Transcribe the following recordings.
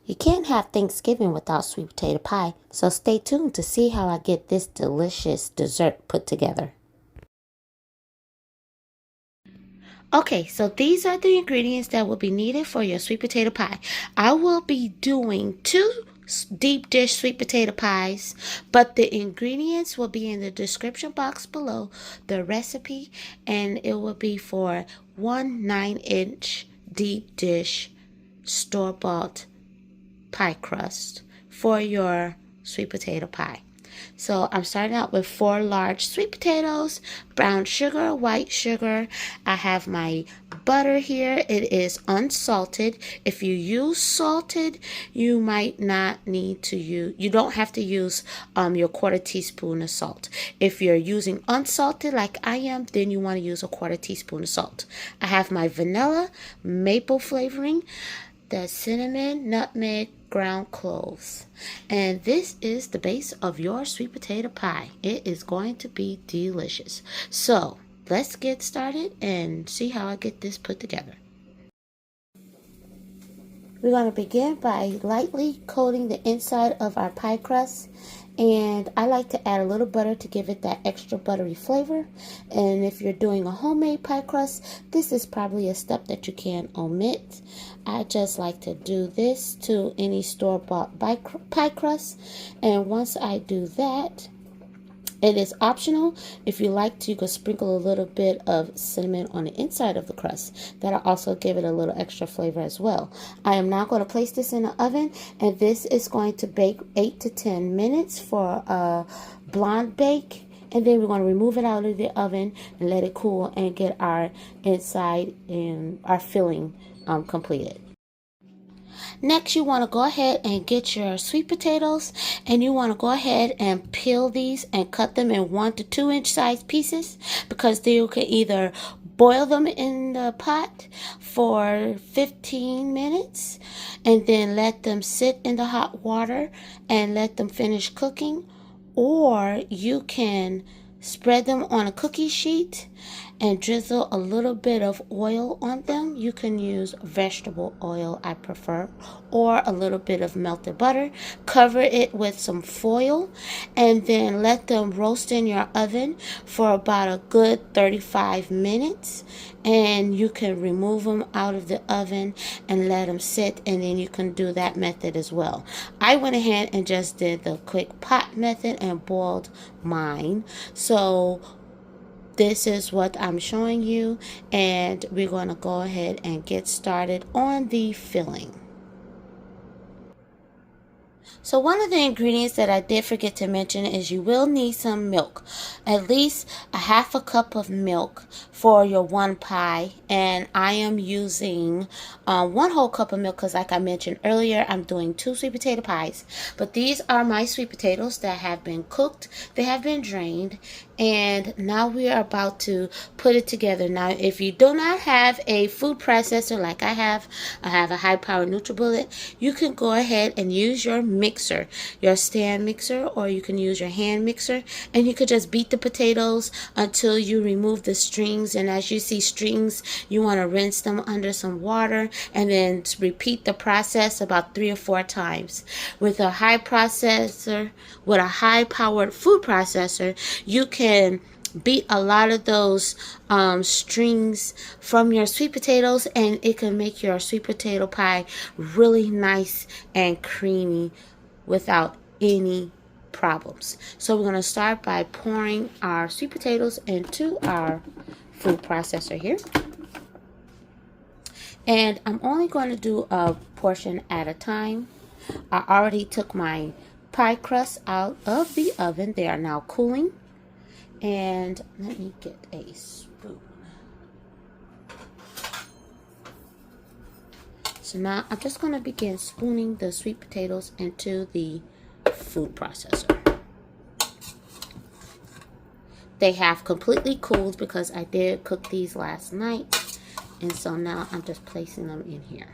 You can't have Thanksgiving without sweet potato pie, so stay tuned to see how I get this delicious dessert put together. Okay, so these are the ingredients that will be needed for your sweet potato pie. I will be doing two deep dish sweet potato pies, but the ingredients will be in the description box below, the recipe, and it will be for 1 9-inch deep dish store-bought pie crust for your sweet potato pie. So I'm starting out with 4 large sweet potatoes, brown sugar, white sugar. I have my butter here. It is unsalted. If you use salted, you might not need to use, you don't have to use your 1/4 teaspoon of salt. If you're using unsalted like I am, then you want to use a 1/4 teaspoon of salt. I have my vanilla, maple flavoring, the cinnamon, nutmeg, ground cloves. And this is the base of your sweet potato pie. It is going to be delicious. So let's get started and see how I get this put together. We're going to begin by lightly coating the inside of our pie crust. And I like to add a little butter to give it that extra buttery flavor. And if you're doing a homemade pie crust, this is probably a step that you can omit. I just like to do this to any store-bought pie crust. And once I do that, it is optional. If you like to, you could sprinkle a little bit of cinnamon on the inside of the crust. That'll also give it a little extra flavor as well. I am now going to place this in the oven, and this is going to bake 8 to 10 minutes for a blonde bake. And then we're going to remove it out of the oven and let it cool and get our inside and our filling completed. Next, you want to go ahead and get your sweet potatoes, and you want to go ahead and peel these and cut them in 1 to 2 inch size pieces, because then you can either boil them in the pot for 15 minutes and then let them sit in the hot water and let them finish cooking, or you can spread them on a cookie sheet and drizzle a little bit of oil on them. You can use vegetable oil, I prefer, or a little bit of melted butter. Cover it with some foil and then let them roast in your oven for about a good 35 minutes. And you can remove them out of the oven and let them sit, and then you can do that method as well. I went ahead and just did the quick pot method and boiled mine. So this is what I'm showing you, and we're going to go ahead and get started on the filling. So one of the ingredients that I did forget to mention is you will need some milk, at least a 1/2 cup of milk for your one pie. And I am using 1 whole cup of milk because, like I mentioned earlier, I'm doing 2 sweet potato pies. But these are my sweet potatoes that have been cooked. They have been drained, and now we are about to put it together. Now, if you do not have a food processor like I have a high-power NutriBullet, you can go ahead and use your mixer, your stand mixer, or you can use your hand mixer, and you could just beat the potatoes until you remove the strings. And as you see strings, you want to rinse them under some water and then repeat the process about 3 or 4 times. With a high-powered food processor, you can beat a lot of those strings from your sweet potatoes, and it can make your sweet potato pie really nice and creamy without any problems. So we're going to start by pouring our sweet potatoes into our food processor here. And I'm only going to do a portion at a time. I already took my pie crust out of the oven. They are now cooling. And let me get a spoon. So now I'm just going to begin spooning the sweet potatoes into the food processor. They have completely cooled because I did cook these last night. And so now I'm just placing them in here.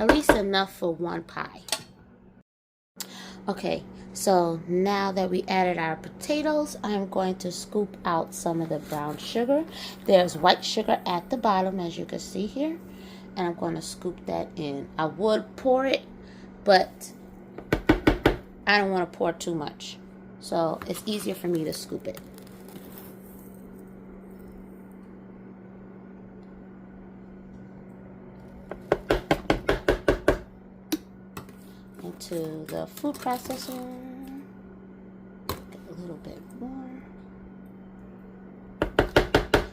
At least enough for one pie. Okay, so now that we added our potatoes, I'm going to scoop out some of the brown sugar. There's white sugar at the bottom, as you can see here. and I'm going to scoop that in. I would pour it, but I don't want to pour too much. So it's easier for me to scoop it. Into the food processor. Get a little bit more.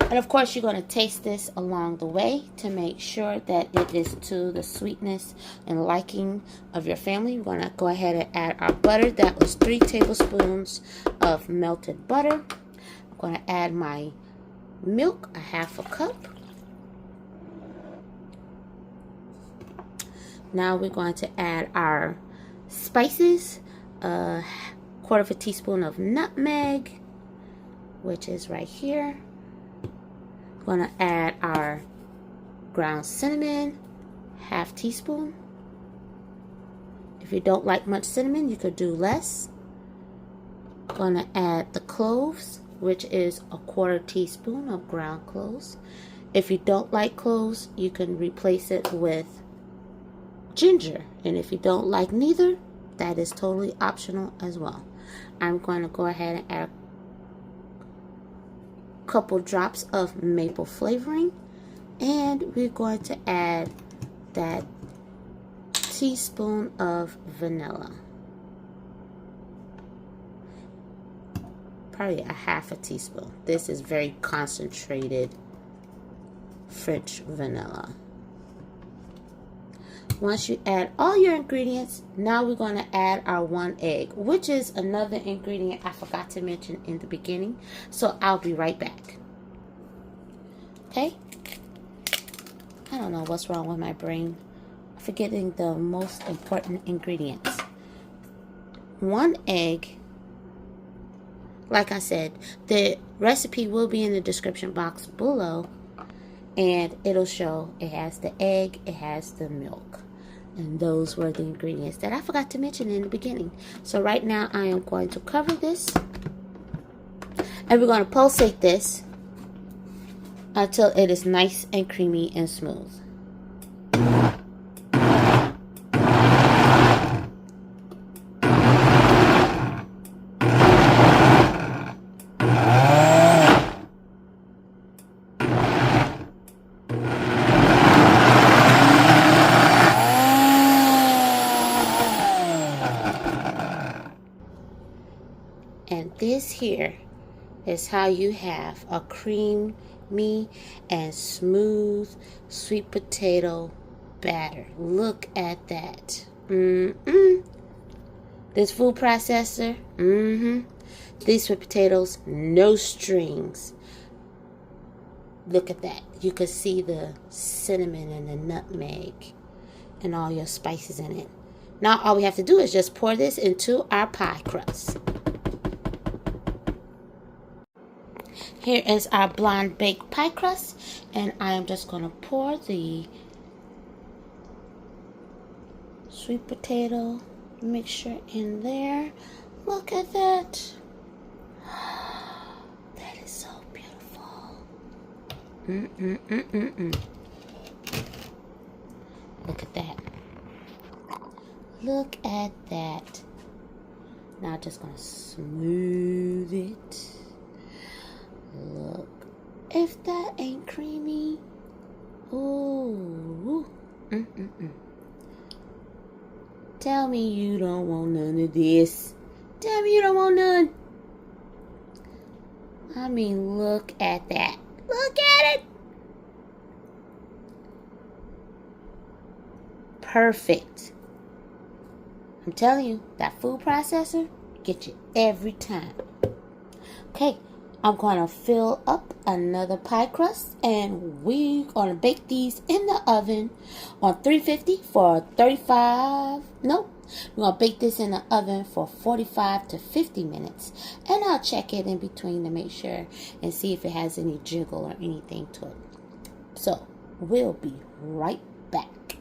And of course, you're going to taste this along the way to make sure that it is to the sweetness and liking of your family. We're going to go ahead and add our butter. That was 3 tablespoons of melted butter. I'm going to add my milk, a 1/2 cup. Now we're going to add our spices, a 1/4 teaspoon of nutmeg, which is right here. We're going to add our ground cinnamon, 1/2 teaspoon. If you don't like much cinnamon, you could do less. Going to add the cloves, which is a 1/4 teaspoon of ground cloves. If you don't like cloves, you can replace it with ginger. And if you don't like neither, that is totally optional as well. I'm going to go ahead and add couple drops of maple flavoring, and we're going to add that teaspoon of vanilla, probably a 1/2 teaspoon. This is very concentrated French vanilla. Once you add all your ingredients, now we're going to add our 1 egg, which is another ingredient I forgot to mention in the beginning. So I'll be right back. Okay? I don't know what's wrong with my brain. I'm forgetting the most important ingredients. 1 egg. Like I said, the recipe will be in the description box below. And it'll show it has the egg, it has the milk. And those were the ingredients that I forgot to mention in the beginning. So right now I am going to cover this. And we're going to pulsate this until it is nice and creamy and smooth. And this here is how you have a creamy and smooth sweet potato batter. Look at that. This food processor, these sweet potatoes, no strings. Look at that. You can see the cinnamon and the nutmeg and all your spices in it. Now all we have to do is just pour this into our pie crust. Here is our blonde baked pie crust, and I am just going to pour the sweet potato mixture in there. Look at that. That is so beautiful. Look at that. Look at that. Now just going to smooth it. Look, if that ain't creamy. Ooh. Tell me you don't want none of this. Tell me you don't want none. I mean, look at that. Look at it. Perfect. I'm telling you, that food processor gets you every time. Okay. I'm going to fill up another pie crust, and we're going to bake these in the oven on 350 for 35. No, we're going to bake this in the oven for 45 to 50 minutes. And I'll check it in between to make sure and see if it has any jiggle or anything to it. So, we'll be right back.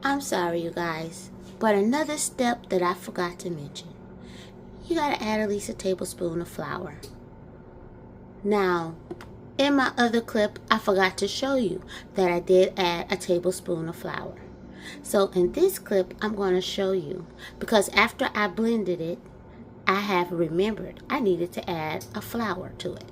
I'm sorry, you guys, but another step that I forgot to mention. You gotta add at least a tablespoon of flour. Now, In my other clip, I forgot to show you that I did add a tablespoon of flour. So in this clip, I'm going to show you, because after I blended it, I have remembered I needed to add a flour to it.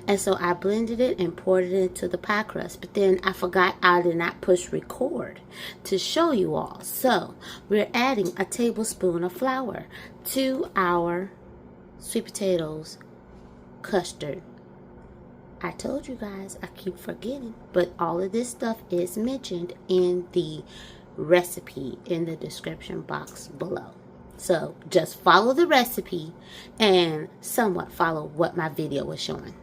And so I blended it and poured it into the pie crust. But then I forgot I did not push record to show you all. So we're adding a tablespoon of flour to our sweet potatoes custard. I told you guys, I keep forgetting. But all of this stuff is mentioned in the recipe in the description box below. So just follow the recipe and somewhat follow what my video was showing.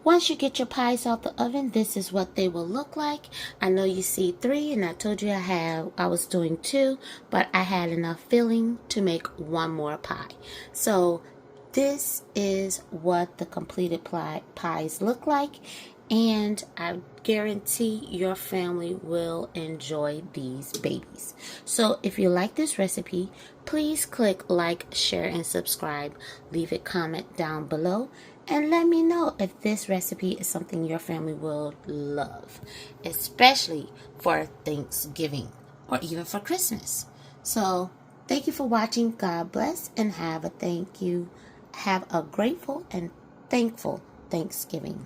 Once you get your pies out the oven, this is what they will look like. I know you see 3, and I told you I was doing 2, but I had enough filling to make 1 more pie. So this is what the completed pies look like, and I guarantee your family will enjoy these babies. So if you like this recipe, please click like, share, and subscribe. Leave a comment down below and let me know if this recipe is something your family will love, especially for Thanksgiving or even for Christmas. So thank you for watching. God bless, and have a grateful and thankful Thanksgiving.